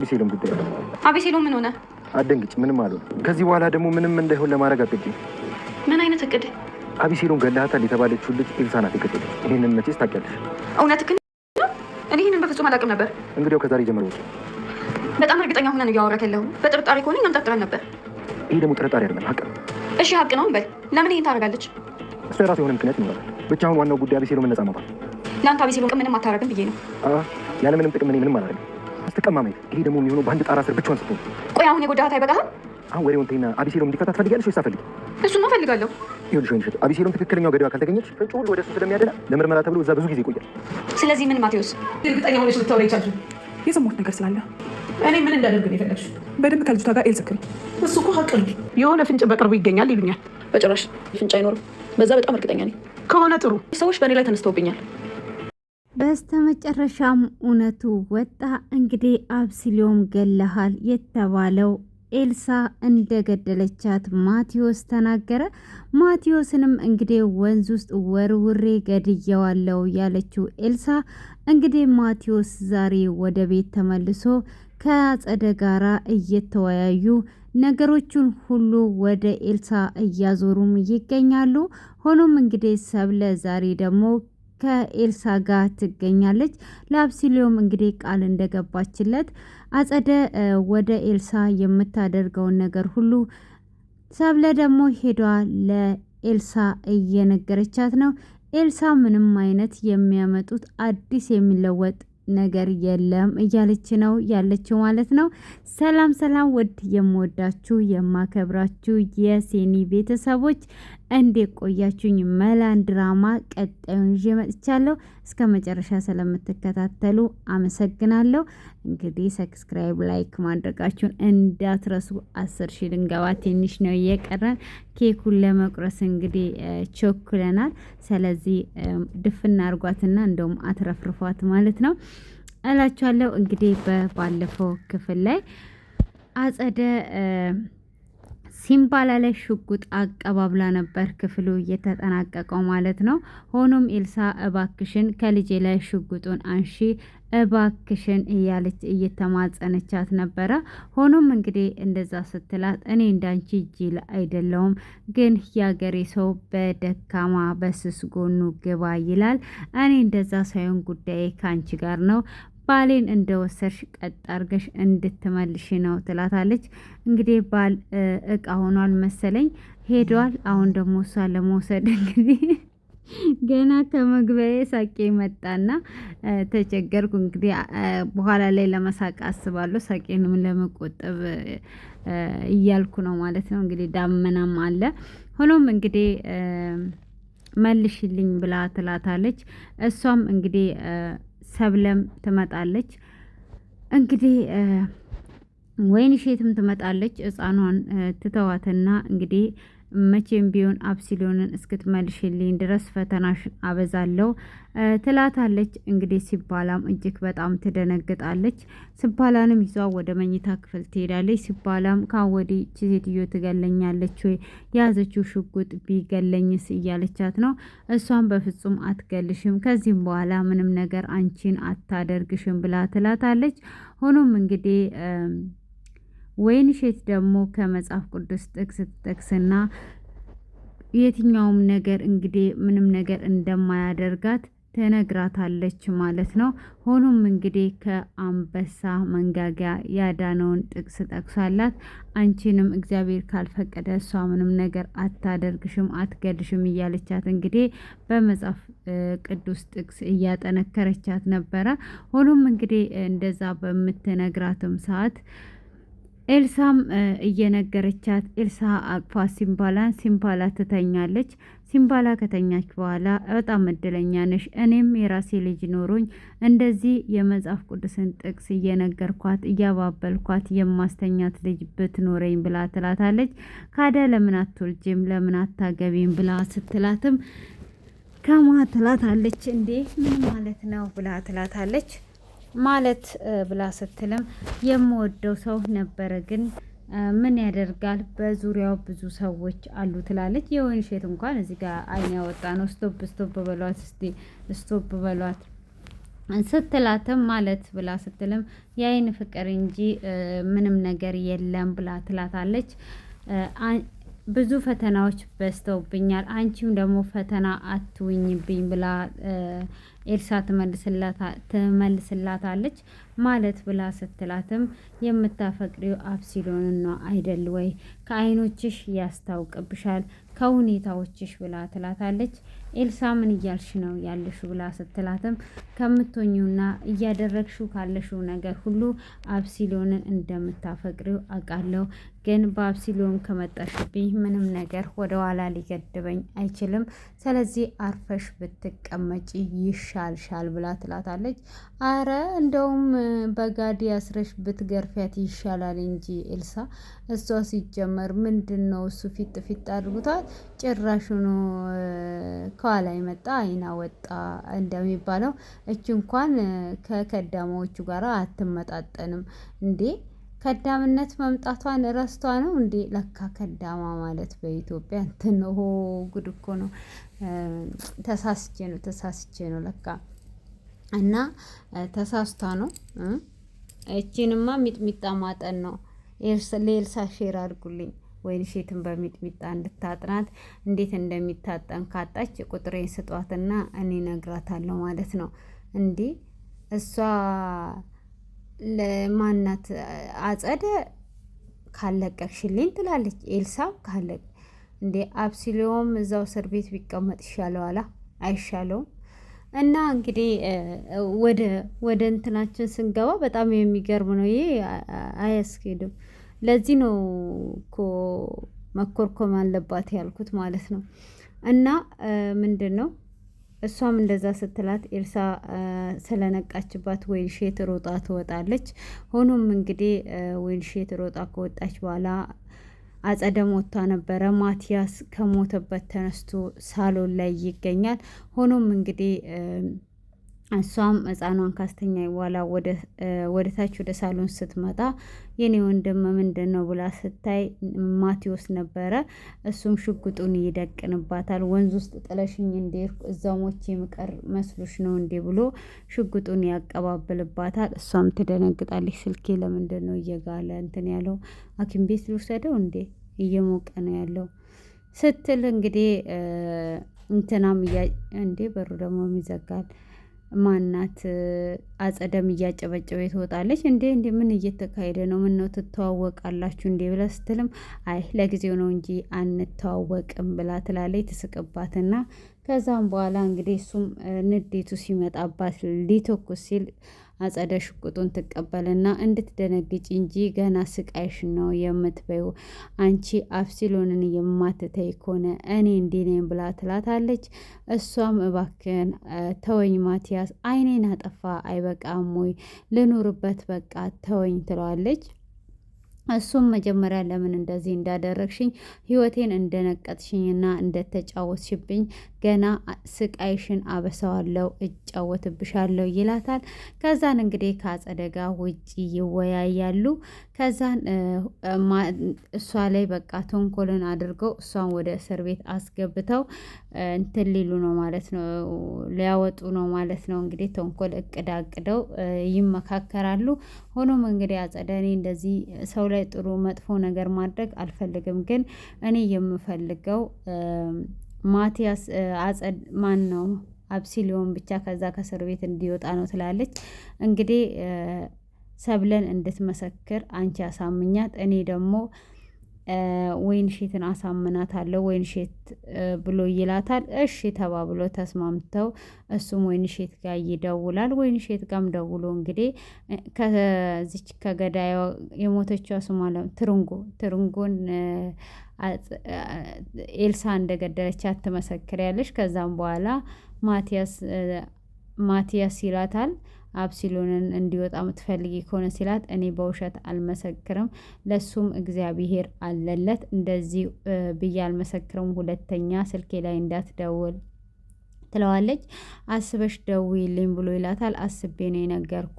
አቤሴሎም ጉዳይ አቤሴሎም ምን ሆነ? አደንግጭ ምንም አልሆነ። ከዚህ በኋላ ደግሞ ምንም እንዳይሆን ለማድረግ አቅጄ። ምን አይነት እቅድ? አቤሴሎም ገላታል የተባለችው ልጅ ኤልሳ ናት የገደለች። ይሄንን መቼስ ታውቂያለሽ? እውነትህን? እኔ ይሄንን በፍጹም አላውቅም ነበር። እንግዲያው ከዛሬ ጀምሮ በጣም እርግጠኛ ሆነን እያወራክ ያለኸው። በጥርጣሬ ከሆነ እኛም ጠርጥረን ነበር። ይሄ ደግሞ ጥርጣሬ አይደለም፣ ሀቅ ነው። እሺ ሀቅ ነው እንበል። ለምን ይሄን ታደርጋለች? እሱ የራሱ የሆነ ምክንያት ይኖራል። ብቻ አሁን ዋናው ጉዳይ አቤሴሎም ነፃ ማውጣት። ለአንተ አቤሴሎም ምንም አታደርግም ብዬ ነው። ያለ ምንም ጥቅም እኔ ምንም አላደርግም። ስትቀማ ማየት። ይሄ ደግሞ የሚሆነው በአንድ ጣራ ስር ብቻዋን ስትሆን። ቆይ አሁን የጎዳሃት አይበቃህም? አሁን ወሬውን ተይና አቤሴሎም እንዲፈታ ትፈልጊያለሽ ወይስ አትፈልጊም? እሱማ እፈልጋለሁ። ይኸውልሽ ወይንሸት፣ አቤሴሎም ትክክለኛው ገዳዋ ካልተገኘች ፍንጩ ሁሉ ወደ እሱ ስለሚያደላ ለምርመራ ተብሎ እዛ ብዙ ጊዜ ይቆያል። ስለዚህ ምን ማቴዎስ እርግጠኛ ሆነሽ ልታወሪ ይቻልሽ? የሰማሁት ነገር ስላለ እኔ ምን እንዳደርግ ነው የፈለግሽ? በደንብ ከልጅቷ ጋር ኤልዘክሪ። እሱ እኮ ሀቅ ነው። የሆነ ፍንጭ በቅርቡ ይገኛል ይሉኛል። በጭራሽ ፍንጭ አይኖርም። በዛ በጣም እርግጠኛ ነኝ። ከሆነ ጥሩ። ሰዎች በእኔ ላይ ተነስተውብኛል። በስተመጨረሻም እውነቱ ወጣ። እንግዲህ አቤሴሎም ገለሃል የተባለው ኤልሳ እንደገደለቻት ማቴዎስ ተናገረ። ማቴዎስንም እንግዲህ ወንዝ ውስጥ ወርውሬ ገድየዋለው ያለችው ኤልሳ እንግዲህ ማቴዎስ ዛሬ ወደ ቤት ተመልሶ ከአጸደ ጋራ እየተወያዩ ነገሮቹን ሁሉ ወደ ኤልሳ እያዞሩም ይገኛሉ። ሆኖም እንግዲህ ሰብለ ዛሬ ደግሞ ከኤልሳ ጋር ትገኛለች። ለአቤሴሎም እንግዲህ ቃል እንደገባችለት አጸደ ወደ ኤልሳ የምታደርገውን ነገር ሁሉ ሰብለ ደግሞ ሄዷ ለኤልሳ እየነገረቻት ነው። ኤልሳ ምንም አይነት የሚያመጡት አዲስ የሚለወጥ ነገር የለም እያለች ነው ያለችው ማለት ነው። ሰላም ሰላም፣ ውድ የምወዳችሁ የማከብራችሁ የሴኒ ቤተሰቦች እንዴት ቆያችሁኝ? መላን ድራማ ቀጣዩን ይዤ መጥቻለሁ። እስከ መጨረሻ ስለምትከታተሉ አመሰግናለሁ። እንግዲህ ሰብስክራይብ፣ ላይክ ማድረጋችሁን እንዳትረሱ። 10 ሺህ ልንገባ ትንሽ ነው የቀረን። ኬኩን ለመቁረስ እንግዲህ ቸኩለናል። ስለዚህ ድፍና አርጓትና እንደውም አትረፍርፏት ማለት ነው እላችኋለሁ። እንግዲህ ባለፈው ክፍል ላይ አጸደ ሲምባላ ላይ ሽጉጥ አቀባብላ ነበር ክፍሉ እየተጠናቀቀው ማለት ነው። ሆኖም ኤልሳ እባክሽን ከልጄ ላይ ሽጉጡን አንሺ እባክሽን እያለች እየተማጸነቻት ነበረ። ሆኖም እንግዲህ እንደዛ ስትላት እኔ እንዳንቺ ጅል አይደለሁም፣ ግን ያገሬ ሰው በደካማ በስስ ጎኑ ግባ ይላል። እኔ እንደዛ ሳይሆን ጉዳዬ ከአንቺ ጋር ነው። ባሌን እንደወሰድሽ ቀጥ አርገሽ እንድትመልሽ ነው ትላታለች። እንግዲህ ባል እቃ ሆኗል መሰለኝ ሄዷል። አሁን ደግሞ እሷ ለመውሰድ እንግዲህ ገና ከመግቢያዬ ሳቄ መጣና ተቸገርኩ። እንግዲህ በኋላ ላይ ለመሳቅ አስባለሁ፣ ሳቄንም ለመቆጠብ እያልኩ ነው ማለት ነው። እንግዲህ ዳመናም አለ። ሆኖም እንግዲህ መልሽልኝ ብላ ትላታለች። እሷም እንግዲህ ሰብለም ትመጣለች። እንግዲህ ወይንሸትም ትመጣለች። ሕፃኗን ትተዋትና እንግዲህ መቼም ቢሆን አቤሴሎምን እስክትመልሽልኝ ድረስ ፈተናሽን አበዛለሁ ትላታለች። እንግዲህ ሲባላም እጅግ በጣም ትደነግጣለች። ሲባላንም ይዟ ወደ መኝታ ክፍል ትሄዳለች። ሲባላም ካወዲ ሴትዮ ትገለኛለች ወይ የያዘችው ሽጉጥ ቢገለኝስ እያለቻት ነው። እሷም በፍጹም አትገልሽም፣ ከዚህም በኋላ ምንም ነገር አንቺን አታደርግሽም ብላ ትላታለች። ሆኖም እንግዲህ ወይንሸት ደግሞ ከመጽሐፍ ቅዱስ ጥቅስ ትጠቅስና የትኛውም ነገር እንግዲህ ምንም ነገር እንደማያደርጋት ትነግራታለች ማለት ነው። ሆኖም እንግዲህ ከአንበሳ መንጋጋ ያዳነውን ጥቅስ ጠቅሳላት። አንቺንም እግዚአብሔር ካልፈቀደ እሷ ምንም ነገር አታደርግሽም፣ አትገልሽም እያለቻት እንግዲህ በመጽሐፍ ቅዱስ ጥቅስ እያጠነከረቻት ነበረ። ሆኖም እንግዲህ እንደዛ በምትነግራትም ሰዓት ኤልሳም እየነገረቻት ኤልሳ አቅፋ ሲምባላ ትተኛለች። ሲምባላ ከተኛች በኋላ በጣም እድለኛ ነሽ፣ እኔም የራሴ ልጅ ኖሮኝ እንደዚህ የመጽሐፍ ቅዱስን ጥቅስ እየነገርኳት እያባበልኳት የማስተኛት ልጅ ብትኖረኝ ብላ ትላታለች። ካደ ለምን አትወልጂም ለምን አታገቢም ብላ ስትላትም ከማ ትላታለች። እንዴ ምን ማለት ነው ብላ ትላታለች። ማለት ብላ ስትልም የምወደው ሰው ነበረ፣ ግን ምን ያደርጋል በዙሪያው ብዙ ሰዎች አሉ ትላለች። የወይንሸት እንኳን እዚህ ጋር አይን ያወጣ ነው። ስቶፕ በሏት እስቲ ስቶፕ በሏት። ስትላትም ማለት ብላ ስትልም የአይን ፍቅር እንጂ ምንም ነገር የለም ብላ ትላታለች። ብዙ ፈተናዎች በዝተውብኛል፣ አንቺም ደግሞ ፈተና አትውኝብኝ ብላ ኤልሳ ትመልስላታለች። ማለት ብላ ስትላትም የምታፈቅሪው አብሲሎንን ነው አይደል ወይ? ከአይኖችሽ ያስታውቅብሻል፣ ከሁኔታዎችሽ ብላ ትላታለች። ኤልሳ ምን እያልሽ ነው ያለሹ ብላ ስትላትም ከምትሆኚውና እያደረግሽው ካለሽው ነገር ሁሉ አብሲሎንን እንደምታፈቅሪው አውቃለሁ፣ ግን በአብሲሎን ከመጣሽብኝ ምንም ነገር ወደ ኋላ ሊገድበኝ አይችልም። ስለዚህ አርፈሽ ብትቀመጪ ይሻልሻል ብላ ትላታለች። አረ እንደውም በጋዲ አስረሽ ብትገርፊያት ይሻላል እንጂ ኤልሳ፣ እሷ ሲጀመር ምንድን ነው እሱ ፊት ፊት አድርጉታል። ጭራሹኑ ከኋላ የመጣ አይና ወጣ እንደሚባለው እች እንኳን ከከዳማዎቹ ጋር አትመጣጠንም እንዴ። ከዳምነት መምጣቷን ረስቷ ነው እንዴ? ለካ ከዳማ ማለት በኢትዮጵያ እንትን ነው። ጉድ እኮ ነው። ተሳስቼ ነው ለካ። እና ተሳስታ ነው። እቺንማ ሚጥሚጣ ማጠን ነው። ለኤልሳ ሼር አድርጉልኝ። ወይን ሼትን በሚጥሚጣ እንድታጥናት እንዴት እንደሚታጠን ካጣች ቁጥሬን ስጧትና እኔ ነግራታለሁ ማለት ነው። እንዴ እሷ ለማናት አጸደ ካለቀቅሽልኝ ትላለች። ኤልሳ ካለቅ እንዴ አብሲሎም እዛው እስር ቤት ቢቀመጥ ይሻለዋላ? አይሻለውም? እና እንግዲህ ወደ እንትናችን ስንገባ በጣም የሚገርም ነው። ይሄ አያስኬድም። ለዚህ ነው እኮ መኮርኮም አለባት ያልኩት ማለት ነው። እና ምንድን ነው እሷም እንደዛ ስትላት ኤልሳ ስለነቃችባት ወይንሼት ሮጣ ትወጣለች። ሆኖም እንግዲህ ወይንሼት ሮጣ ከወጣች በኋላ አጸደ ሞታ ነበረ። ማቲያስ ከሞተበት ተነስቶ ሳሎን ላይ ይገኛል። ሆኖም እንግዲህ እሷም ህፃኗን ካስተኛ በኋላ ወደ ታች ወደ ሳሎን ስትመጣ የኔ ወንድም ምንድን ነው ብላ ስታይ ማቴዎስ ነበረ። እሱም ሽጉጡን ይደቅንባታል። ወንዝ ውስጥ ጥለሽኝ እንዴ እዛው ሞቼ ምቀር መስሎሽ ነው እንዴ ብሎ ሽጉጡን ያቀባብልባታል። እሷም ትደነግጣለች። ስልኬ ለምንድን ነው እየጋለ እንትን ያለው? ሐኪም ቤት ልውሰደው እንዴ? እየሞቀ ነው ያለው ስትል እንግዲህ እንትናም እንዴ በሩ ደግሞ ይዘጋል። ማናት አጸደም እያጨበጨበ ትወጣለች። እንዴ ምን እየተካሄደ ነው? ምን ነው ትተዋወቃላችሁ እንዴ ብላ ስትልም አይ ለጊዜው ነው እንጂ አንተዋወቅም ብላ ትላለች። ትስቅባትና ከዛም በኋላ እንግዲህ እሱም ንዴቱ ሲመጣባት ሊተኩስ ሲል አጸደ ሽጉጡን ትቀበልና እንድትደነግጭ እንጂ ገና ስቃይሽ ነው የምትበይው፣ አንቺ አብሲሎንን የማትተይ ከሆነ እኔ እንዲህ ነኝ ብላ ትላታለች። እሷም እባክህን ተወኝ ማቲያስ፣ አይኔን አጠፋ አይበቃም ወይ? ልኑርበት በቃ ተወኝ ትለዋለች። እሱም መጀመሪያ ለምን እንደዚህ እንዳደረግሽኝ ህይወቴን እንደነቀጥሽኝና እንደተጫወትሽብኝ ገና ስቃይሽን አበሳዋለሁ፣ እጫወትብሻለሁ ይላታል። ከዛን እንግዲህ ከአጸደ ጋር ውጪ ይወያያሉ። ከዛን እሷ ላይ በቃ ተንኮልን አድርገው እሷን ወደ እስር ቤት አስገብተው እንትን ሊሉ ነው ማለት ነው፣ ሊያወጡ ነው ማለት ነው። እንግዲህ ተንኮል እቅድ አቅደው ይመካከራሉ። ሆኖም እንግዲህ አጸደ እኔ እንደዚህ ሰው ላይ ጥሩ መጥፎ ነገር ማድረግ አልፈልግም፣ ግን እኔ የምፈልገው ማቲያስ ማን ነው አብሲሊዮን ብቻ ከዛ ከእስር ቤት እንዲወጣ ነው ትላለች። እንግዲህ ሰብለን እንድትመሰክር አንቺ አሳምኛት፣ እኔ ደግሞ ወይንሼትን አሳምናታለሁ ወይንሼት ብሎ ይላታል። እሺ ተባብሎ ተስማምተው እሱም ወይንሼት ጋር ይደውላል። ወይንሼት ጋርም ደውሎ እንግዲህ ከዚች ከገዳዩ የሞተችዋ ስሟ ትርንጎን ኤልሳ እንደገደለቻት ትመሰክሪያለሽ። ከዛም በኋላ ማቲያስ ይላታል አብሲሎንን እንዲወጣ የምትፈልጊ ከሆነ ሲላት፣ እኔ በውሸት አልመሰክርም፣ ለሱም እግዚአብሔር አለለት፣ እንደዚህ ብዬ አልመሰክርም፣ ሁለተኛ ስልኬ ላይ እንዳትደውል ትለዋለች። አስበሽ ደውይልኝ ብሎ ይላታል። አስቤ ነው የነገርኩ፣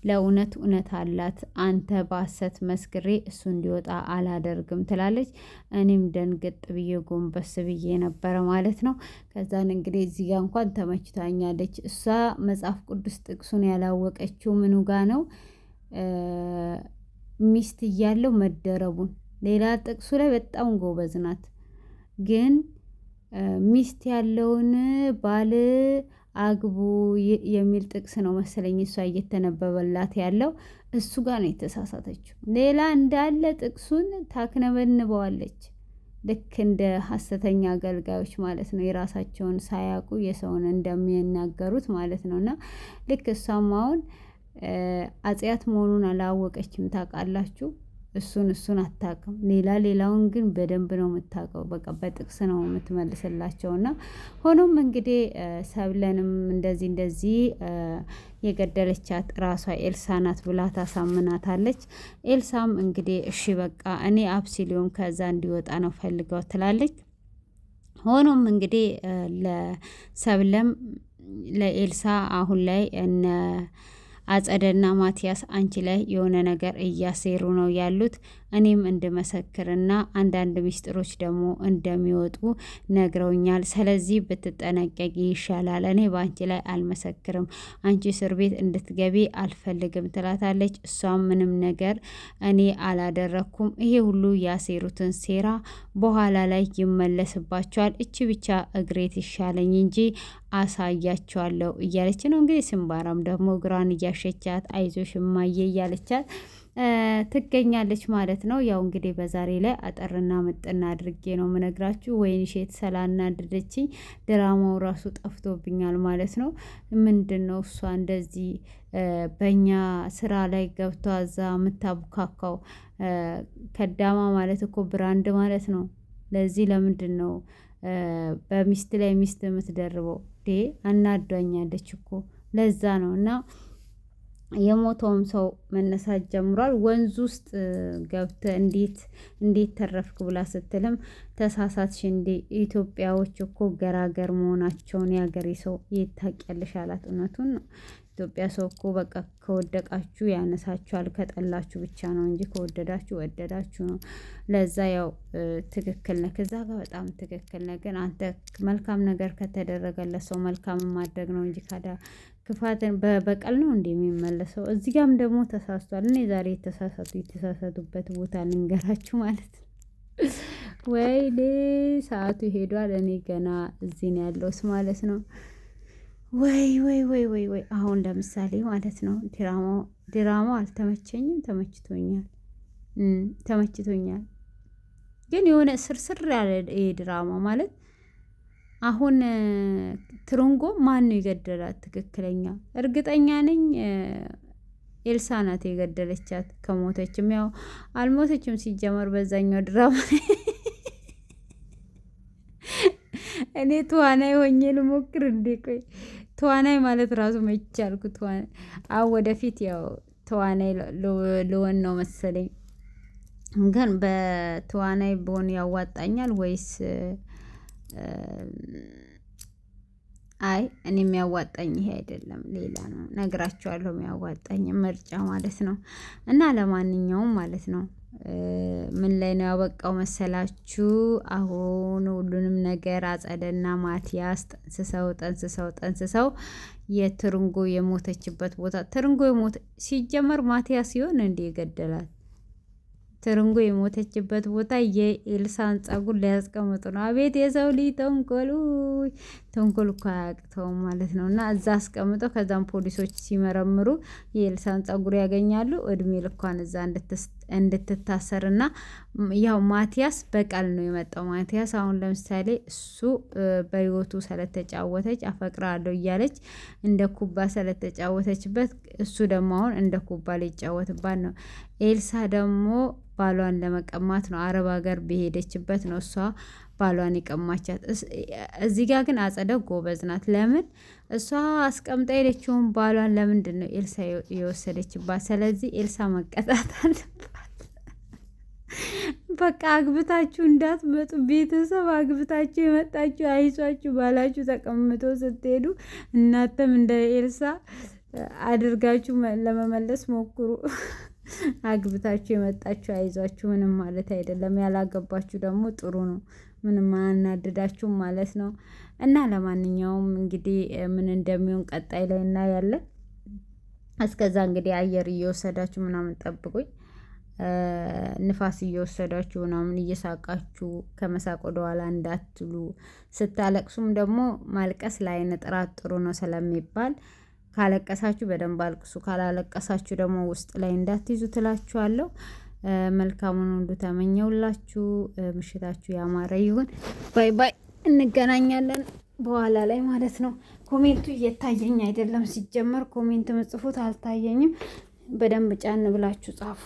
ለእውነት እውነት አላት፣ አንተ በሐሰት መስክሬ እሱ እንዲወጣ አላደርግም ትላለች። እኔም ደንግጥ ብዬ ጎንበስ ብዬ ነበረ ማለት ነው። ከዛን እንግዲህ እዚህ ጋር እንኳን ተመችታኛለች። እሷ መጽሐፍ ቅዱስ ጥቅሱን ያላወቀችው ምኑ ጋ ነው ሚስት እያለው መደረቡን። ሌላ ጥቅሱ ላይ በጣም ጎበዝ ናት ግን ሚስት ያለውን ባል አግቡ የሚል ጥቅስ ነው መሰለኝ እሷ እየተነበበላት ያለው። እሱ ጋር ነው የተሳሳተችው። ሌላ እንዳለ ጥቅሱን ታክነበንበዋለች። ልክ እንደ ሐሰተኛ አገልጋዮች ማለት ነው። የራሳቸውን ሳያውቁ የሰውን እንደሚናገሩት ማለት ነው። እና ልክ እሷም አሁን አጽያት መሆኑን አላወቀችም። ታውቃላችሁ እሱን አታውቅም። ሌላውን ግን በደንብ ነው የምታውቀው። በቃ በጥቅስ ነው የምትመልስላቸው። እና ሆኖም እንግዲህ ሰብለንም እንደዚህ የገደለቻት ራሷ ኤልሳ ናት ብላ ታሳምናታለች። ኤልሳም እንግዲህ እሺ በቃ እኔ አብሲሊዮን ከዛ እንዲወጣ ነው ፈልገው ትላለች። ሆኖም እንግዲህ ለሰብለም ለኤልሳ አሁን ላይ እነ አጸደና ማቲያስ አንቺ ላይ የሆነ ነገር እያሴሩ ነው ያሉት፣ እኔም እንድመሰክርና አንዳንድ ሚስጥሮች ደግሞ እንደሚወጡ ነግረውኛል። ስለዚህ ብትጠነቀቂ ይሻላል። እኔ በአንቺ ላይ አልመሰክርም፣ አንቺ እስር ቤት እንድትገቢ አልፈልግም ትላታለች። እሷም ምንም ነገር እኔ አላደረኩም፣ ይሄ ሁሉ ያሴሩትን ሴራ በኋላ ላይ ይመለስባቸዋል። እቺ ብቻ እግሬት ይሻለኝ እንጂ አሳያቸዋለሁ እያለች ነው እንግዲህ። ስንባራም ደግሞ እግራን እያሸቻት አይዞሽ እማዬ እያለቻት ትገኛለች ማለት ነው። ያው እንግዲህ በዛሬ ላይ አጠርና ምጥና አድርጌ ነው ምነግራችሁ። ወይንሸት ስላናደደችኝ ድራማው ራሱ ጠፍቶብኛል ማለት ነው። ምንድን ነው እሷ እንደዚህ በእኛ ስራ ላይ ገብቷ እዛ የምታቡካካው? ከዳማ ማለት እኮ ብራንድ ማለት ነው። ለዚህ ለምንድን ነው በሚስት ላይ ሚስት የምትደርበው? አናዷኛለች እኮ ለዛ ነው። እና የሞተውም ሰው መነሳት ጀምሯል። ወንዝ ውስጥ ገብተ እንዴት ተረፍክ ብላ ስትልም ተሳሳትሽ እንዴ? ኢትዮጵያዎች እኮ ገራገር መሆናቸውን የሀገሬ ሰው ታውቂያለሽ አላት። እውነቱን ነው። ኢትዮጵያ ሰው እኮ በቃ ከወደቃችሁ ያነሳችኋል፣ ከጠላችሁ ብቻ ነው እንጂ ከወደዳችሁ ወደዳችሁ ነው። ለዛ ያው ትክክል ነህ፣ ከዛ ጋር በጣም ትክክል ነህ። ግን አንተ መልካም ነገር ከተደረገለት ሰው መልካም ማድረግ ነው እንጂ ካዳ ክፋትን በበቀል ነው እንዴ የሚመለሰው? እዚህ ጋርም ደግሞ ተሳስቷል። እኔ ዛሬ የተሳሳቱበት ቦታ ልንገራችሁ ማለት ነው። ወይኔ ሰዓቱ ሄዷል። እኔ ገና እዚህ ነው ያለሁት ማለት ነው። ወይ አሁን ለምሳሌ ማለት ነው ድራማው አልተመቸኝም። ተመችቶኛል ግን የሆነ ስርስር ያለ ድራማ ማለት አሁን ትርንጎ ማን ነው የገደላት? ትክክለኛ እርግጠኛ ነኝ ኤልሳ ናት የገደለቻት። ከሞተችም ያው አልሞተችም ሲጀመር በዛኛው ድራማ እኔ ተዋናይ ሆኜ ልሞክር እንዴ? ቆይ ተዋናይ ማለት ራሱ መቻልኩ። ተዋናይ ወደፊት ያው ተዋናይ ልሆን ነው መሰለኝ። ግን በተዋናይ ብሆን ያዋጣኛል ወይስ አይ እኔ የሚያዋጣኝ ይሄ አይደለም፣ ሌላ ነው። ነግራችኋለሁ የሚያዋጣኝ ምርጫ ማለት ነው። እና ለማንኛውም ማለት ነው ምን ላይ ነው ያበቃው መሰላችሁ? አሁን ሁሉንም ነገር አጸደና ማቲያስ ጠንስሰው የትርንጎ የሞተችበት ቦታ ትርንጎ ሲጀመር ማቲያስ ሲሆን እንዴ የገደላት? ትርንጎ የሞተችበት ቦታ የኤልሳን ጸጉር ሊያስቀምጡ ነው። አቤት የሰው ልጅ ተንኮል እኮ አያቅተውም ማለት ነው። እና እዛ አስቀምጠው ከዛም ፖሊሶች ሲመረምሩ የኤልሳን ጸጉር ያገኛሉ። እድሜ ልኳን እዛ እንድትታሰርና ያው ማቲያስ በቀል ነው የመጣው። ማቲያስ አሁን ለምሳሌ እሱ በህይወቱ ስለተጫወተች አፈቅራለሁ እያለች እንደ ኩባ ስለተጫወተችበት እሱ ደግሞ አሁን እንደ ኩባ ሊጫወትባት ነው። ኤልሳ ደግሞ ባሏን ለመቀማት ነው። አረብ ሀገር በሄደችበት ነው እሷ ባሏን የቀማቻት። እዚህ ጋር ግን አጸደ ጎበዝ ናት። ለምን እሷ አስቀምጣ ሄደችውን ባሏን ለምንድን ነው ኤልሳ የወሰደችባት? ስለዚህ ኤልሳ መቀጣት አለባት። በቃ አግብታችሁ እንዳትመጡ ቤተሰብ አግብታችሁ የመጣችሁ አይዟችሁ ባላችሁ ተቀምጦ ስትሄዱ እናንተም እንደ ኤልሳ አድርጋችሁ ለመመለስ ሞክሩ። አግብታችሁ የመጣችሁ አይዟችሁ ምንም ማለት አይደለም። ያላገባችሁ ደግሞ ጥሩ ነው፣ ምንም አያናድዳችሁም ማለት ነው። እና ለማንኛውም እንግዲህ ምን እንደሚሆን ቀጣይ ላይ እናያለን። እስከዛ እንግዲህ አየር እየወሰዳችሁ ምናምን ጠብቁኝ። ንፋስ እየወሰዳችሁ ምናምን እየሳቃችሁ ከመሳቅ ወደኋላ እንዳትሉ። ስታለቅሱም ደግሞ ማልቀስ ለዓይን ጥራት ጥሩ ነው ስለሚባል ካለቀሳችሁ በደንብ አልቅሱ፣ ካላለቀሳችሁ ደግሞ ውስጥ ላይ እንዳትይዙ ትላችኋለሁ። መልካሙን ሁሉ ተመኘውላችሁ። ምሽታችሁ ያማረ ይሁን። ባይ ባይ። እንገናኛለን በኋላ ላይ ማለት ነው። ኮሜንቱ እየታየኝ አይደለም። ሲጀመር ኮሜንት መጽፉት አልታየኝም። በደንብ ጫን ብላችሁ ጻፉ።